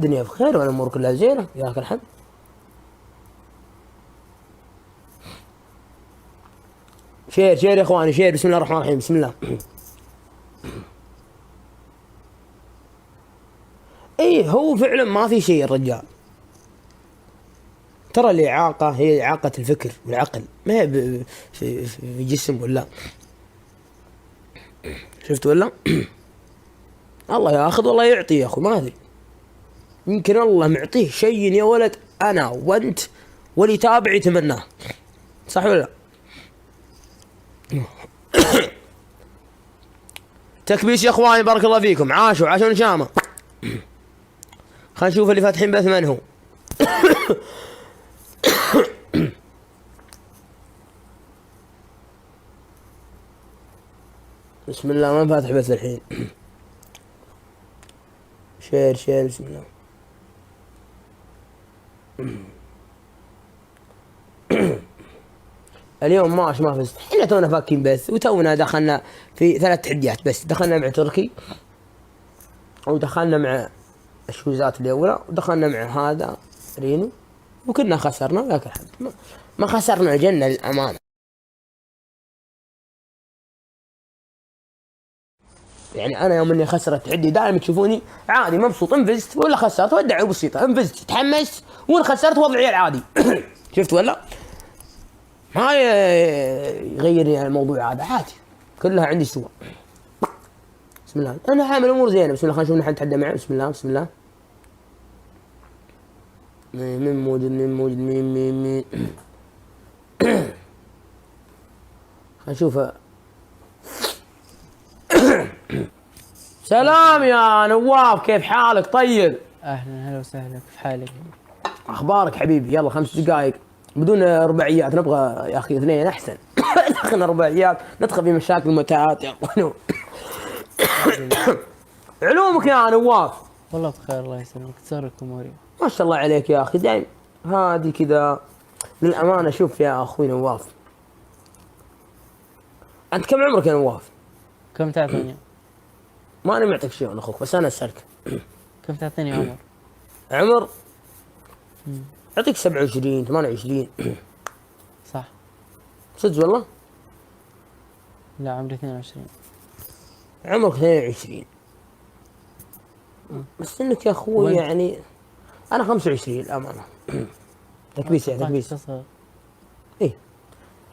الدنيا بخير والامور كلها زينه، ياك الحمد. شير شير يا اخواني، شير. بسم الله الرحمن الرحيم. بسم الله. ايه هو فعلا ما في شيء الرجال. ترى الاعاقه هي اعاقه الفكر والعقل، ما هي في الجسم ولا. شفت ولا؟ الله ياخذ والله يعطي يا اخو، ما ادري. يمكن الله معطيه شيء يا ولد، انا وانت واللي يتابع يتمناه. صح ولا لا؟ تكبيس يا اخواني، بارك الله فيكم. عاشوا نشامه. خلينا نشوف اللي فاتحين بث من هو. بسم الله، ما فاتح بث الحين. شير شير. بسم الله. اليوم ما فزت، احنا تونا فاكين بث، وتونا دخلنا في 3 تحديات بس. دخلنا مع تركي، ودخلنا مع الشوزات الاولى، ودخلنا مع هذا رينو، وكنا خسرنا. لكن الحمد ما خسرنا الجنة للأمانة. يعني أنا يوم إني خسرت عدي دائما تشوفوني عادي مبسوط. إن فزت ولا خسرت ودعي بسيطة، إن فزت تحمس، وإن خسرت وضعي العادي. شفت ولا؟ ما يغير الموضوع هذا، عادي كلها عندي سوا. بسم الله، أنا عامل أمور زينة. بسم الله، خلينا نشوف نحن نتحدى معه. بسم الله بسم الله. من موجود مين. خلينا نشوف. سلام يا نواف، كيف حالك؟ طيب، اهلا، هلا وسهلا، كيف حالك؟ اخبارك حبيبي؟ يلا 5 دقائق بدون رباعيات، نبغى يا اخي 2 احسن. دخلنا رباعيات ندخل في مشاكل متعات يا اخوان. علومك يا نواف؟ والله بخير الله يسلمك، تسرك اموري. ما شاء الله عليك يا اخي، دايم هادي كذا للامانه. شوف يا اخوي نواف، انت كم عمرك يا نواف؟ كم تعطيني؟ ما انا معطيك شيء انا اخوك، بس انا اسالك كم تعطيني عمر؟ عمر اعطيك 27 28. صح. صدق والله؟ لا عمري 22. عمرك 22. بس انك يا اخوي يعني انا 25 الامانه. تكبيس يعني تكبيس. ايه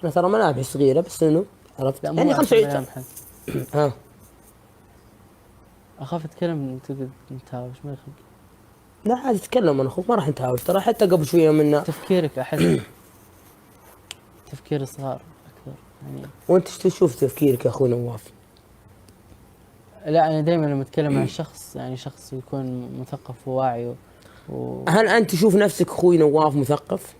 انا ترى ملامحي صغيره، بس انه عرفت يعني 25. ها اخاف اتكلم تقعد نتهاوش، ما يخليك. لا عادي تتكلم، انا اخوك ما راح نتهاوش ترى. حتى قبل شويه منا تفكيرك احس تفكير صغار اكثر يعني. وانت تشوف تفكيرك يا اخوي نواف؟ لا انا دائما لما اتكلم مع الشخص يعني شخص يكون مثقف وواعي هل انت تشوف نفسك اخوي نواف مثقف؟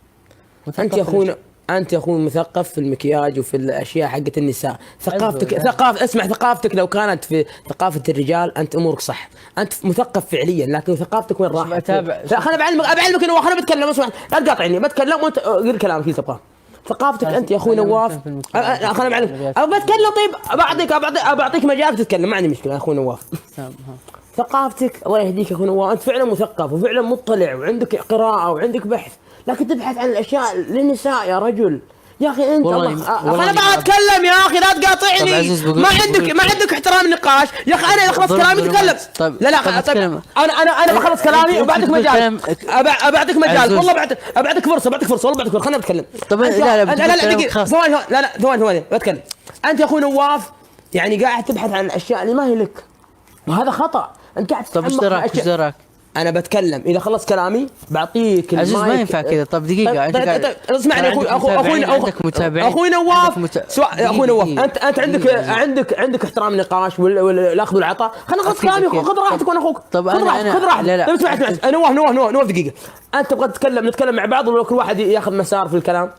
انت يا اخوي، انت يا اخوي مثقف في المكياج وفي الاشياء حقت النساء. اسمع، ثقافتك لو كانت في ثقافه الرجال انت امورك صح، انت مثقف فعليا، لكن ثقافتك وين راحت؟ خليني بعلمك نواف، انا بتكلم. اسمع لا تقاطعني، بتكلم وانت قل كلامك اللي تبغاه. ثقافتك انت يا اخوي نواف. خليني بعلمك، بتكلم. طيب بعطيك مجال تتكلم، ما عندي مشكله يا اخوي نواف. ثقافتك الله يهديك يا اخوي نواف، انت فعلا مثقف وفعلا مطلع وعندك قراءه وعندك بحث، لكن تبحث عن الاشياء للنساء يا رجل. يا اخي انت والله انا بقى اتكلم يا اخي، لا تقاطعني. ما عندك احترام النقاش يا اخي. انا اذا خلصت كلامي تتكلم. طيب لا طيب انا بخلص كلامي وبعطيك مجال. بعطيك مجال والله، بعطيك فرصه والله بعطيك فرصه. خليني اتكلم. طب لا دقيقه، ثواني بتكلم. انت يا اخوي نواف يعني قاعد تبحث عن الاشياء اللي ما هي لك، وهذا خطا. انت قاعد طب ايش دراك؟ انا بتكلم، اذا خلصت كلامي بعطيك المايك. عزيز ما ينفع كذا. طب دقيقه، انت اسمعني اخوي نواف. اخوي نواف، انت عندك احترام نقاش والاخذ والعطاء. خلينا نخلص كلامي، خذ راحتك وانا اخوك. طب خذ راحتك. لا اسمع نواف دقيقه. انت تبغى نتكلم مع بعض ولا كل واحد ياخذ مسار في الكلام؟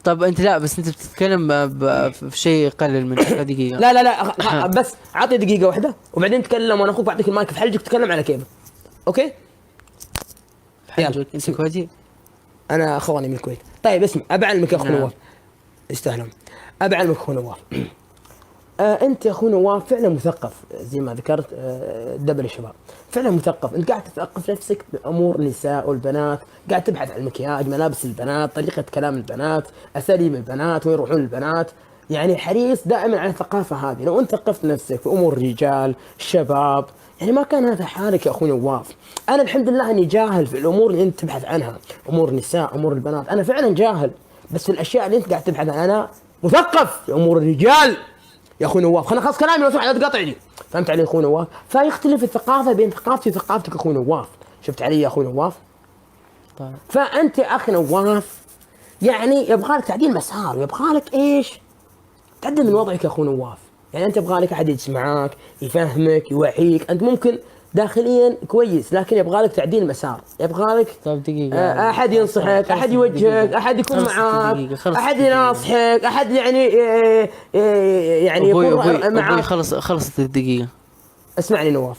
طب انت لا، بس انت بتتكلم في شيء يقلل من دقيقه. لا بس عطي دقيقه واحده وبعدين تكلم، وانا اخوك بعطيك المايك في حلقك تتكلم على كيفك. اوكي؟ يلا انت كويتي؟ انا اخواني من الكويت. طيب اسمع، ابعلمك يا اخو نواف، استهلا. ابعلمك اخو نواف. انت يا اخوي نواف فعلا مثقف زي ما ذكرت، دبل الشباب فعلا مثقف. انت قاعد تثقف نفسك بامور النساء والبنات، قاعد تبحث عن المكياج، ملابس البنات، طريقه كلام البنات، اساليب البنات، وين يروحون البنات. يعني حريص دائما على الثقافه هذه. لو انت ثقفت نفسك في امور الرجال الشباب، يعني ما كان هذا حالك يا اخوي نواف. انا الحمد لله اني جاهل في الامور اللي انت تبحث عنها، امور النساء، امور البنات، انا فعلا جاهل. بس في الاشياء اللي انت قاعد تبحث عنها انا مثقف في امور الرجال يا اخوي نواف. خلنا خلاص كلامي لو سمحت لا تقاطعني. فهمت علي يا اخوي نواف؟ فيختلف الثقافه بين ثقافتي وثقافتك يا اخوي نواف. شفت علي يا اخوي نواف؟ طيب فانت يا اخي نواف يعني يبغى لك تعديل مسار، ويبغى لك ايش؟ تعدل من وضعك يا اخوي نواف. يعني انت يبغى لك احد يسمعك، يفهمك، يوعيك. انت ممكن داخليا كويس، لكن يبغى لك تعديل مسار، يبغى لك طيب دقيقة، احد ينصحك، احد يوجهك، احد يكون معاك، احد يناصحك، احد يعني يعني يكون معاك. خلصت الدقيقة. اسمعني نواف،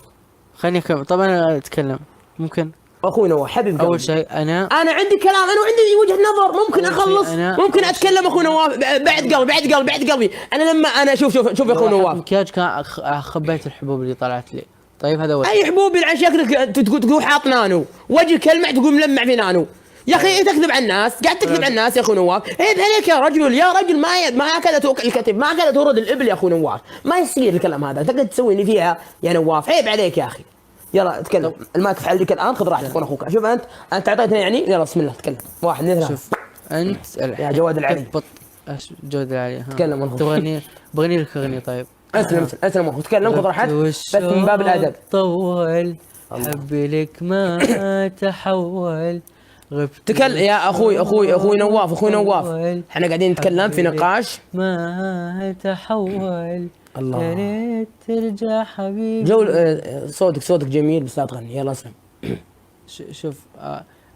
خليني أكمل. طبعا أنا أتكلم ممكن. اخوي نواف حبيب قلبي. أول شيء أنا عندي كلام، انا عندي وجهة نظر، ممكن أول شيء اخلص، ممكن اتكلم اخوي نواف. بعد قلبي انا لما انا شوف يا اخوي نواف، مكياج كان خبيت الحبوب اللي طلعت لي. طيب هذا أول اي حبوب عن شكلك تقول حاط نانو، وجهك يلمع تقول ملمع في نانو. يا اخي تكذب على الناس، قاعد تكذب على الناس يا اخو نواف. عيب عليك يا رجل، يا رجل ما كذا توكل الكتف، ما كذا تورد الابل يا اخو نواف. ما يصير الكلام هذا، تقدر تسويني فيها يا نواف. عيب عليك يا اخي. يلا تكلم، المايك في حلك الان، خذ راحتك. وانا اخوك. شوف انت اعطيتني يعني، يلا بسم الله تكلم. 1 2 3. شوف أنت يا جواد العلي، جواد العلي، تكلم انا اخوك. تبغني لك أغنية. طيب اسلم اخوك، تكلم، خذ راحتك، بس من باب الادب. طول حبي لك ما تحول، غبت تكلم يا اخوي نواف، احنا قاعدين نتكلم في نقاش. ما تحول، الله. يا ريت ترجع حبيبي. صوتك جميل بس لا تغني. يلا اسلم. شوف،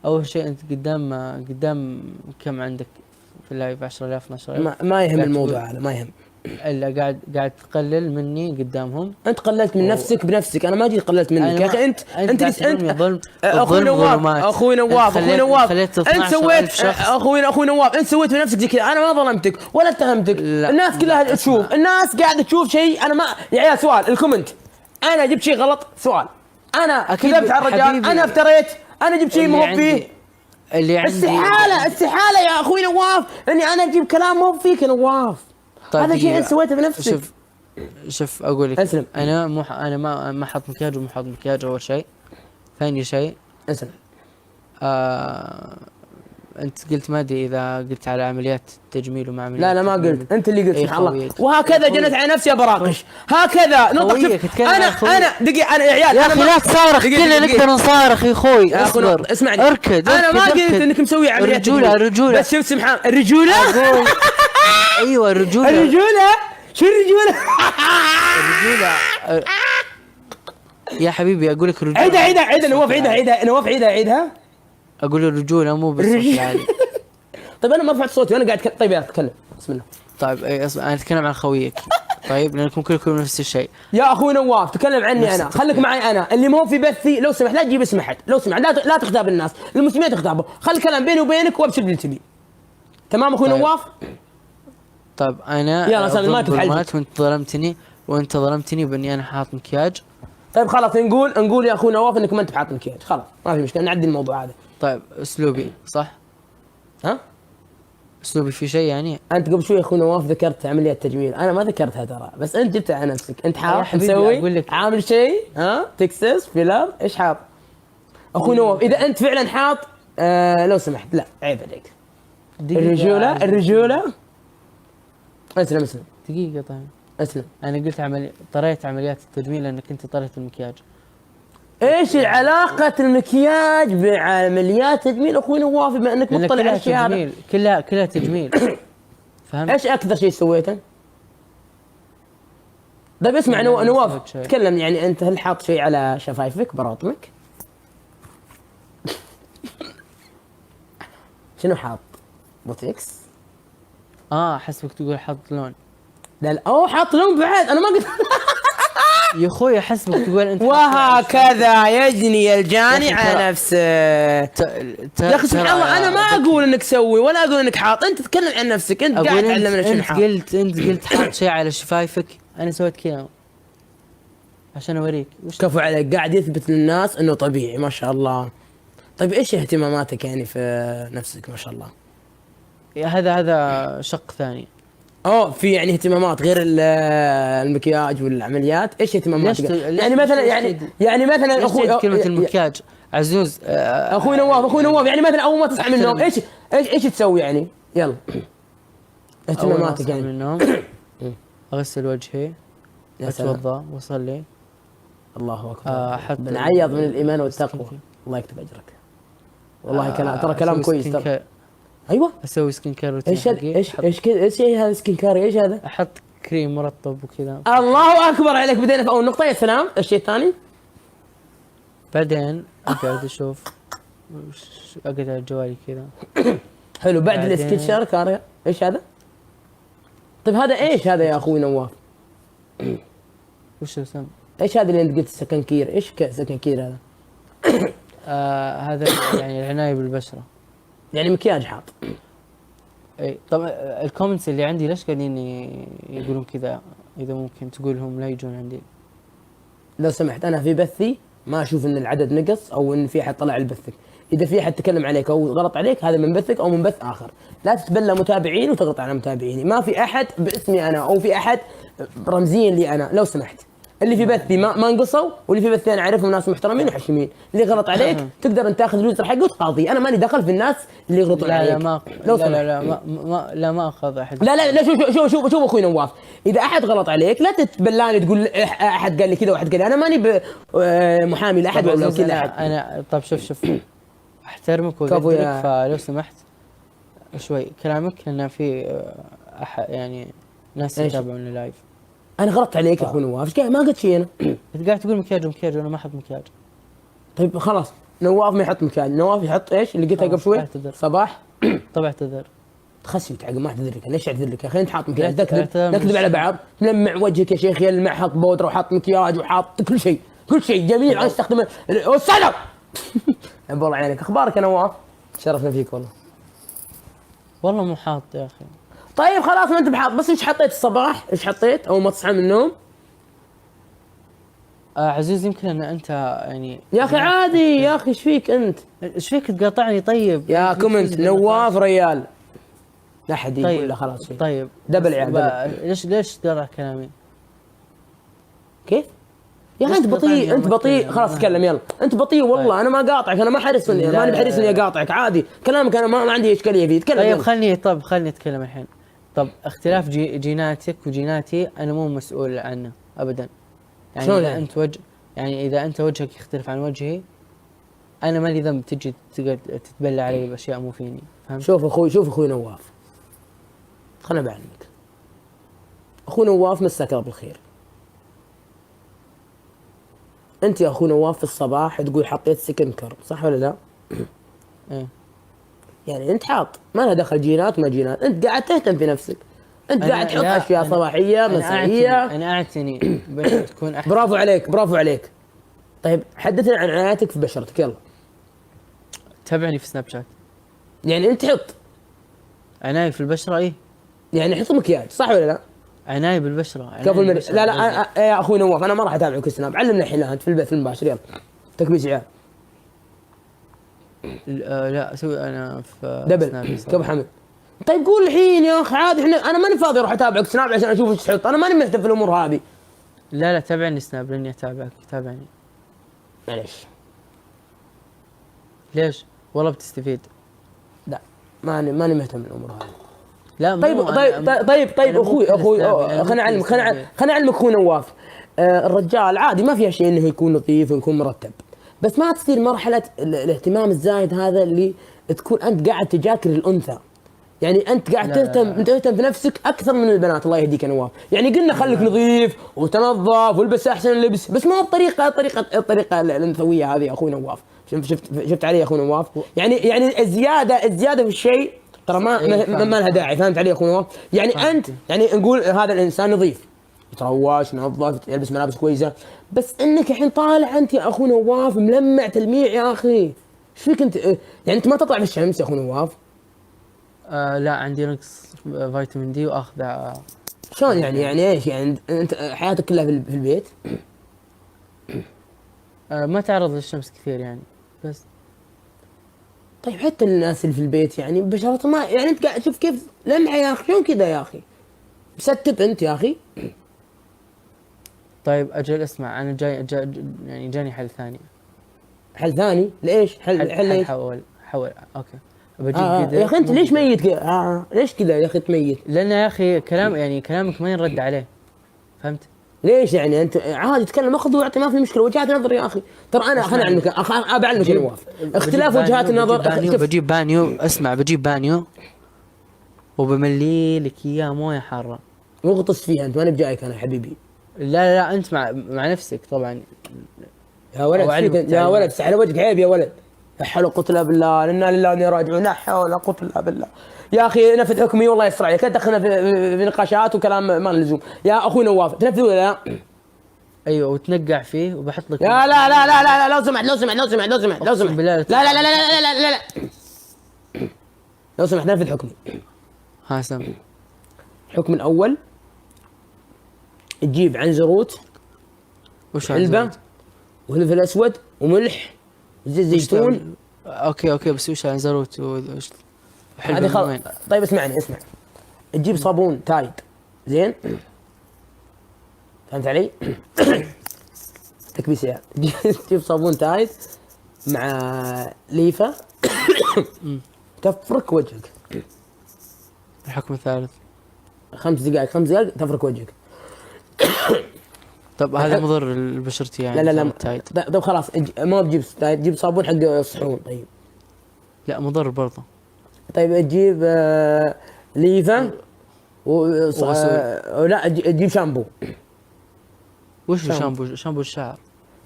اول شيء انت قدام كم عندك في اللايف؟ 10,000 12,000؟ ما يهم الموضوع هذا، ما يهم. الا قاعد تقلل مني قدامهم. انت قللت من نفسك بنفسك، انا ما جيت قللت منك يا اخي. انت اخوي نواف انت سويت اخوي نواف انت سويت بنفسك زي كذا. انا ما ظلمتك ولا اتهمتك. الناس كلها تشوف، الناس قاعده تشوف شيء. انا ما يا عيال سؤال الكومنت، انا جبت شيء غلط؟ سؤال، انا كذبت على الرجال؟ انا افتريت؟ انا جبت شيء مو فيه؟ اللي عندي استحاله يا اخوي نواف اني انا اجيب كلام مو فيك يا نواف. طيب هذا شيء انت سويته بنفسك. شوف اقول لك، اسلم. انا ما حط مكياج وما حط مكياج. اول شيء. ثاني شيء، اسلم. انت قلت ما ادري اذا قلت على عمليات تجميل وما عمليات. لا ما قلت، انت اللي قلت. أي سبحان الله. وهكذا جنت على نفسي يا براقش، هكذا نطق. انا دقيقه، انا يا عيال يا اخي لا تصارخ، كلنا نقدر نصارخ يا اخوي. اصبر اسمعني، اركد. انا ما قلت انك مسوي عمليات الرجوله. بس شوف سبحان الرجوله. ايوه الرجوله. شو الرجوله؟ يا حبيبي اقول لك رجوله. عيدها نواف، عيدها. اقول الرجوله مو بالصوت العالي. طيب انا ما رفعت صوتي وانا قاعد طيب يلا تكلم، بسم الله. طيب انا اتكلم عن خويك. طيب لانكم كلكم نفس الشيء. يا اخوي نواف تكلم عني انا، خليك معي انا اللي مو في بثي. لو سمحت لا تجيب اسم احد، لو سمحت لا تغتاب الناس، المسلمين تغتابوا. خلي الكلام بيني وبينك وابشر اللي تبي. تمام اخوي نواف؟ طيب انا يلا صار ما تفعل. وانت ظلمتني باني انا حاط مكياج. طيب خلاص نقول يا اخوي نواف انك ما انت حاط مكياج، خلاص ما في مشكله، نعدي الموضوع هذا. طيب اسلوبي صح؟ ها؟ اسلوبي في شيء يعني؟ انت قبل شوي اخوي نواف ذكرت عمليه تجميل، انا ما ذكرتها ترى، بس انت جبتها على نفسك. انت حاط مسوي عامل شيء، تكسس فيلر، ايش حاط؟ اخوي نواف اذا انت فعلا حاط لو سمحت لا عيب عليك. الرجوله اسلم. دقيقه طيب اسلم. انا قلت طريت عمليات التجميل لانك انت طريت المكياج. ايش العلاقة المكياج بعمليات تجميل اخوي نواف بما انك مطلع على الشيء هذا؟ كلها تجميل. فهمت؟ ايش اكثر شيء سويته؟ طيب اسمع نواف تكلم، يعني انت هل حاط شيء على شفايفك براطمك؟ شنو حاط؟ بوتكس؟ حسبك تقول حاط لون. لا حاط لون بعد، انا ما قلت. يا اخوي احسبك تقول انت وهكذا يجني الجاني يا أخي على ترى- نفسه. يا يا اخي سبحان الله، انا ما اقول انك سوي ولا اقول انك حاط، انت تتكلم عن نفسك، انت قاعد تعلمنا شنو حاط. انت قلت حاط شيء على شفايفك، انا سويت كذا عشان اوريك وش. كفو عليك، قاعد يثبت للناس انه طبيعي ما شاء الله. طيب ايش اهتماماتك يعني في نفسك ما شاء الله؟ هذا شق ثاني. في يعني اهتمامات غير المكياج والعمليات، ايش اهتماماتك؟ ليش يعني مثلا يعني مثلا اخوي كلمة المكياج عزوز اخوي نواف يعني مثلا اول ما تصحى من النوم ايش تسوي يعني؟ يلا اهتماماتك يعني. من النوم اغسل وجهي، اتوضا واصلي. الله اكبر. احط بنعيض من الايمان والتقوى. الله يكتب اجرك. والله ترى كلام كويس ترى. ايوه اسوي سكين كير روتين. ايش هذا سكين كير؟ ايش هذا؟ احط كريم مرطب وكذا. الله اكبر عليك، بدينا في اول نقطه. يا سلام، الشيء الثاني بعدين اقعد اشوف اقعد على جوالي كذا. حلو. بعد السكين كير ايش هذا؟ طيب هذا ايش هذا يا اخوي نواف؟ وش اسم؟ ايش هذا اللي انت قلت سكنكير؟ ايش سكنكير هذا؟ هذا يعني العناية بالبشرة، يعني مكياج حاط. اي طبعا. الكومنتس اللي عندي ليش قاعدين يقولون كذا؟ اذا ممكن تقولهم لا يجون عندي لو سمحت. انا في بثي ما اشوف ان العدد نقص او ان في احد طلع لبثك. اذا في احد تكلم عليك او غلط عليك، هذا من بثك او من بث اخر. لا تتبلى متابعين وتغلط على متابعيني. ما في احد باسمي انا او في احد رمزيا لي انا. لو سمحت، اللي في بثي ما انقصوا، واللي في بثي انا اعرفهم ناس محترمين وحشمين. اللي غلط عليك تقدر انت تاخذ اليوزر حقه وتقاضيه. انا ماني دخل في الناس اللي يغلطون عليك. لا ما اخذ احد. لا شوف اخوي نواف، اذا احد غلط عليك لا تتبلاني تقول احد قال لي كذا واحد قال لي. انا ماني محامي لاحد ولا وكيل احد. انا طب شوف احترمك واقدرك، فلو سمحت شوي كلامك، لان في يعني ناس يتابعون اللايف. انا غلطت عليك يا اخوي نواف، ما قلت شيء. انا انت قاعد تقول مكياج وانا ما احط مكياج. طيب خلاص، نواف ما يحط مكياج. نواف يحط ايش اللي قلتها قبل شوي؟ صباح طب اعتذر. تخسفك عقب، ما اعتذر لك. ليش اعتذر لك يا اخي؟ انت حاط مكياج، نكذب على بعض. ملمع وجهك يا شيخ، يلمع، حاط بودره وحاط مكياج وحاط كل شيء جميل. انا استخدم والسلام. والله عينك. اخبارك يا نواف؟ شرفنا فيك والله. والله مو حاط يا اخي. طيب خلاص ما انت بحاط، بس ايش حطيت الصباح؟ ايش حطيت اول ما تصحى من النوم؟ عزيز يمكن ان انت يعني يا اخي عادي يا اخي، ايش فيك انت؟ ايش فيك تقاطعني؟ طيب يا كومنت نواف ريال، لا حد يقول له خلاص شيء. طيب دبل عيال. ليش تقاطع كلامي؟ كيف؟ يا اخي انت بطيء خلاص تكلم يلا. انت بطيء والله. طيب. انا ما قاطعك، انا ما حريص ماني بحريص اني اقاطعك. عادي كلامك، انا ما عندي اشكاليه فيه. تكلم. طيب خلني اتكلم الحين. طب اختلاف جيناتك وجيناتي انا مو مسؤول عنه ابدا. يعني شلون اذا انت اذا انت وجهك يختلف عن وجهي، انا مالي ذنب تجي تقعد تتبلى علي باشياء مو فيني. فهمت؟ شوف اخوي نواف، خلنا بعلمك. اخوي نواف مساك الله بالخير. انت يا اخوي نواف في الصباح تقول حطيت سكن كر، صح ولا لا؟ ايه. يعني انت حاط، ما لها دخل جينات ما جينات. انت قاعد تهتم في نفسك، انت قاعد تحط اشياء صباحيه مسائيه. انا اعتني بان تكون احسن. برافو عليك. طيب حدثنا عن عنايتك في بشرتك يلا. تابعني في سناب شات. يعني انت حط عناية في البشره. ايه يعني حط مكياج، صح ولا لا؟ عناية بالبشره. لا يا اخوي نواف، انا ما راح اتابعك في سناب. علمنا الحين انت في البث المباشر يلا. تكبيس عيال. لا اسوي انا في دبل كابو حمد. طيب قول الحين يا اخي عادي. انا ماني فاضي اروح اتابعك سناب عشان اشوف ايش تحط. انا ماني مهتم في الامور هذه. لا تابعني سناب لاني اتابعك. تابعني. معليش. ليش؟ والله بتستفيد. لا ماني مهتم بالامور هذه. لا طيب اخوي خلينا اعلمك اخوي نواف. الرجال عادي ما فيها شيء انه يكون لطيف ويكون مرتب، بس ما تصير مرحله الاهتمام الزايد هذا اللي تكون انت قاعد تجاكر الانثى. يعني انت قاعد تهتم في نفسك اكثر من البنات. الله يهديك يا نواف. يعني قلنا خليك نظيف وتنظف والبس احسن لبس، بس ما هو الطريقه الانثويه هذه يا اخوي نواف. شفت علي يا اخوي نواف؟ يعني الزياده في الشيء ترى ما لها داعي. فهمت علي يا اخوي نواف؟ يعني انت يعني نقول هذا الانسان نظيف، تروش نظف يلبس ملابس كويسه، بس انك الحين طالع انت يا اخو نواف ملمع تلميع يا اخي، ايش فيك انت؟ يعني انت ما تطلع في الشمس يا اخو نواف؟ لا عندي نقص فيتامين دي واخذ شلون يعني ايش يعني انت حياتك كلها في البيت؟ ما تعرض للشمس كثير يعني بس. طيب حتى الناس اللي في البيت يعني بشرتهم ما يعني انت قاعد شوف كيف لمعه يا اخي، شلون كذا يا اخي؟ مستب انت يا اخي. طيب اجل اسمع، انا يعني جاني حل ثاني. حل ثاني ليش؟ حل ليش؟ حول اوكي بجيب يا اخي انت ليش ميت كذا؟ ليش كذا يا اخي تميت؟ لان يا اخي كلامك ما ينرد عليه، فهمت؟ ليش يعني انت عادي تتكلم اخذ واعطي ما في مشكله، وجهات نظر يا اخي، ترى انا خليني اعلمك بعلمك يا نواف اختلاف وجهات النظر. بجيب بانيو اسمع، بجيب بانيو وبملي لك اياه مويه حاره واغطس فيها انت، ماني بجايك انا حبيبي. لا انت مع نفسك طبعا يا ولد يا ولد على وجهك عيب يا ولد. لا حول ولا قوه الا بالله، انا لله وانا راجعون، لا حول ولا قوه الا بالله. يا اخي نفذ حكمي والله يسر عليك، لا تدخلنا في نقاشات وكلام ما له لزوم. يا اخوي نواف تنفذ ولا لا؟ ايوه وتنقع فيه وبحط لك لا لا لا لا لا لو سمحت لو سمحت لو سمحت لو سمحت لو سمحت لا لا لا لا لا لا لا لا لو سمحت نفذ حكمي. ها سم الحكم الاول تجيب عنزروت وش علبه وفلفل اسود وملح وزيت زيتون. اوكي بس وش عنزروت وش هذه طيب اسمعني اسمع، تجيب صابون تايد زين، فهمت علي؟ تكبيس يعني تجيب صابون تايد مع ليفه تفرك وجهك. الحكم الثالث 5 دقائق 5 دقائق تفرك وجهك. طب هذا مضر لبشرتي يعني؟ لا طيب خلاص ما تجيب تايد، تجيب صابون حق الصحون. طيب لا مضر برضه. طيب تجيب ليفه لا تجيب شامبو. وش الشامبو؟ شامبو الشعر.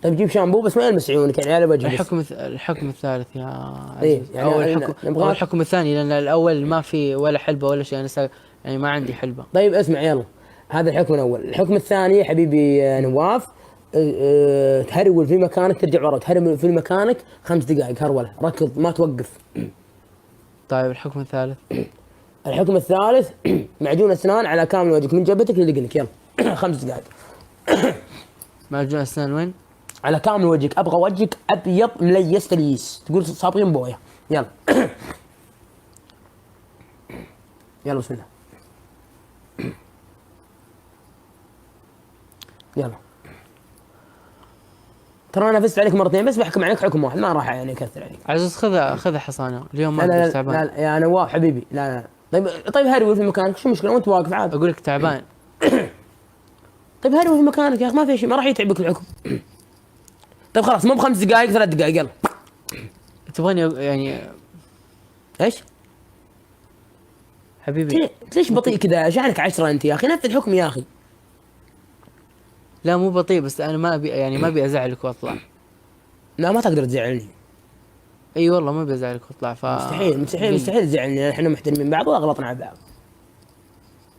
طيب جيب شامبو بس ما يلمس عيونك يعني على وجهك. الحكم الثالث يا عزيز. إيه يعني أو الحكم الثاني، لأن الأول ما في ولا حلبة ولا شيء، أنا يعني ما عندي حلبة. طيب اسمع يلا، هذا الحكم الأول. الحكم الثاني يا حبيبي نواف، تهرول في مكانك، ترجع ورا تهرول في مكانك 5 دقائق هرولة، ركض ما توقف. طيب الحكم الثالث. الحكم الثالث معجون أسنان على كامل وجهك من جبهتك لدقنك، يلا 5 دقائق. معجون أسنان وين؟ على كامل وجهك، ابغى وجهك ابيض مليس تليس، تقول صابغين بويه. يلا يلا بسم الله يلا. ترى انا فزت عليك مرتين بس بحكم عليك حكم واحد، ما راح يعني اكثر عليك. عزوز خذ حصانه اليوم ما لا تعبان. لا يا نواف حبيبي لا. طيب هرول في مكانك، شو المشكله وانت واقف عادي؟ اقول لك تعبان. طيب هرول في مكانك يا اخي، ما في شيء، ما راح يتعبك الحكم. طيب خلاص مو ب5 دقائق 3 دقائق يلا. تبغاني يعني ايش؟ حبيبي ليش بطيء كذا؟ جعلك 10 انت يا اخي، نفذ حكم يا اخي. لا مو بطيء، بس انا ما ابي يعني ما ابي ازعلك واطلع. لا ما تقدر تزعلني. اي والله ما ابي ازعلك واطلع. مستحيل تزعلني، احنا محترمين بعض واغلطنا على بعض.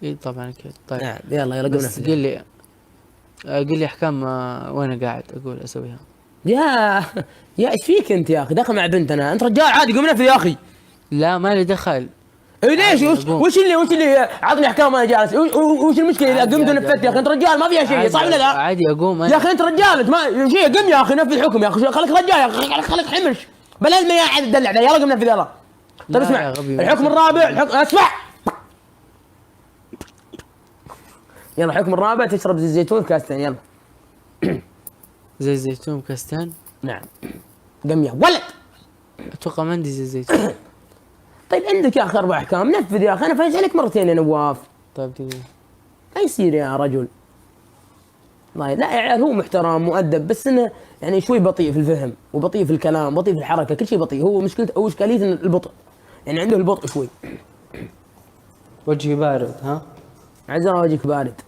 اي طبعا اكيد. طيب نعم يلا قوم بس قل لي احكام وانا قاعد اقول اسويها. يا ايش فيك انت يا اخي؟ داخل مع بنتنا، انت رجال عادي قوم نفذ يا اخي. لا ما لي دخل. اي ليش؟ وش اللي عطني احكام وانا جالس؟ وش المشكله اذا قمت ونفذت يا اخي؟ انت رجال ما فيها شيء، صح ولا لا؟ عادي اقوم يا اخي انت رجال، انت ما شيء، قم يا اخي نفذ الحكم يا اخي، خليك رجال يا اخي، خليك حمش بلا ما قاعد تدلع ذا، يلا قم نفذ يلا. طيب اسمع الحكم الرابع، اسمع يلا. الحكم الرابع تشرب زيت زيتون بكاستين، يلا. زيت زيتون بكاستين؟ نعم قم يا ولد. اتوقع ما عندي زيت زيتون. طيب عندك يا اخي 4 احكام، نفذ يا اخي، انا فايز عليك مرتين يا نواف. طيب دقيقة ما يصير يا رجل. طيب لا يعني هو محترم مؤدب، بس انه يعني شوي بطيء في الفهم وبطيء في الكلام، بطيء في الحركه، كل شيء بطيء. هو مشكلته او اشكاليته البطء، يعني عنده البطء شوي. وجهي بارد ها؟ عزام وجهك بارد.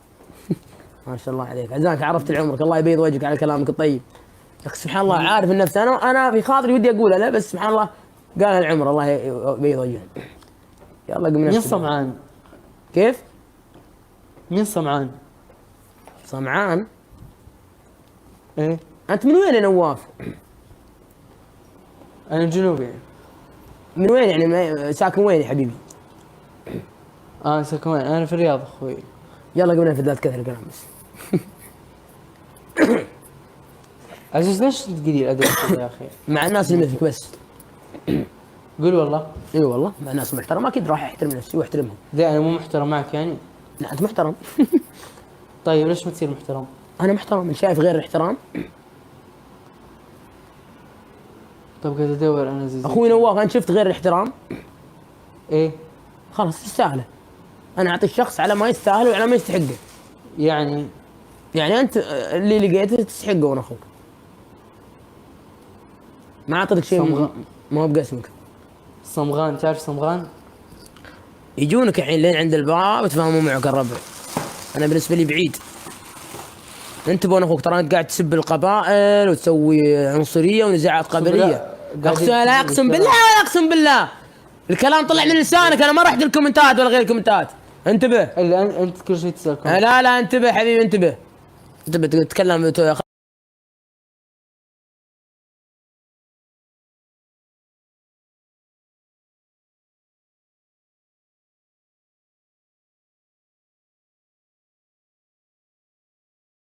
ما شاء الله عليك عزامك، عرفت العمرك، الله يبيض وجهك على كلامك الطيب. يا اخي سبحان الله، عارف النفس، انا في خاطري ودي اقولها لا، بس سبحان الله قال العمر الله يبيض وجهه. يلا قم نفسك. مين صمعان؟ كيف؟ مين صمعان؟ صمعان؟ ايه انت من وين يا نواف؟ انا جنوبي. من وين يعني ساكن وين يا حبيبي؟ ساكن وين؟ انا في الرياض اخوي. يلا قبل فدات كثر الكلام بس. عزيز ليش تقليل ادب كذا يا اخي؟ مع الناس اللي مثلك بس. قول والله. اي والله مع ناس محترمه اكيد راح احترم نفسي واحترمهم. ذي انا مو محترم معك يعني؟ لا انت محترم. طيب ليش ما تصير محترم؟ انا محترم، انت شايف غير الاحترام؟ طب قاعد ادور انا زي اخوي نواف انت شفت غير الاحترام؟ ايه خلاص تستاهله. انا اعطي الشخص على ما يستاهله وعلى ما يستحقه. يعني انت اللي لقيته تستحقه وانا اخوك. ما اعطيتك شيء ما هو بقسمك. صمغان، تعرف صمغان؟ يجونك الحين لين عند الباب تفهموا معك الربع. انا بالنسبه لي بعيد. انتبهوا اخوك، ترى انت قاعد تسب القبائل وتسوي عنصريه ونزاعات قبليه. لا اقسم بالله ولا اقسم بالله. الكلام طلع من لسانك، انا ما رحت الكومنتات ولا غير الكومنتات. انتبه. الا انت كل شيء تسال. لا انتبه حبيبي، انتبه تتكلم